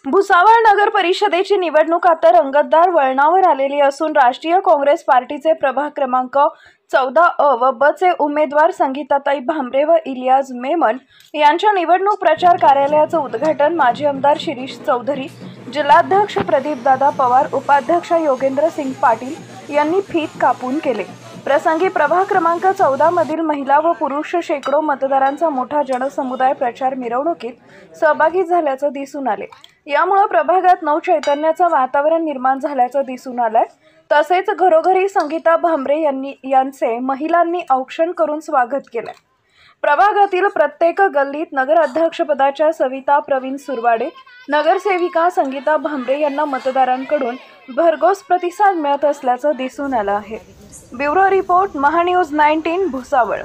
भुसावळ नगर परिषदेची निवडणूक आता रंगतदार वळणावर आलेली असून राष्ट्रीय काँग्रेस पार्टीचे प्रभाग क्रमांक 14 व ब चे उमेदवार संगीताताई भामरे व इलियास मेमन यांच्या निवडणूक प्रचार कार्यालयाचे उद्घाटन माजी आमदार शिरीष चौधरी, जिल्हाध्यक्ष प्रदीपदादा पवार, उपाध्यक्ष योगेंद्र सिंग पाटील यांनी फीत कापून केले। प्रसंगी प्रभाग क्रमांक 14 मधील महिला व पुरुष शेकडो मतदारांचा मोठा जनसमुदाय प्रचार मिरवणुकीत सहभागी झाल्याचे दिसून आले। यामुळे प्रभागात नवचैतन्याचे वातावरण निर्माण झाल्याचे दिसून आले। तसेच घरोघरी संगीता भामरे यांचे महिलांनी औक्षण करून स्वागत केले। प्रभागातील प्रत्येक गल्लीत नगराध्यक्षपदाच्या सविता प्रवीण सुरवाडे, नगरसेविका संगीता भामरे यांना मतदारांकडून भरघोस प्रतिसाद मिळत असल्याचे दिसून आले आहे। Bureau report, Mahanews 19 Bhusawal.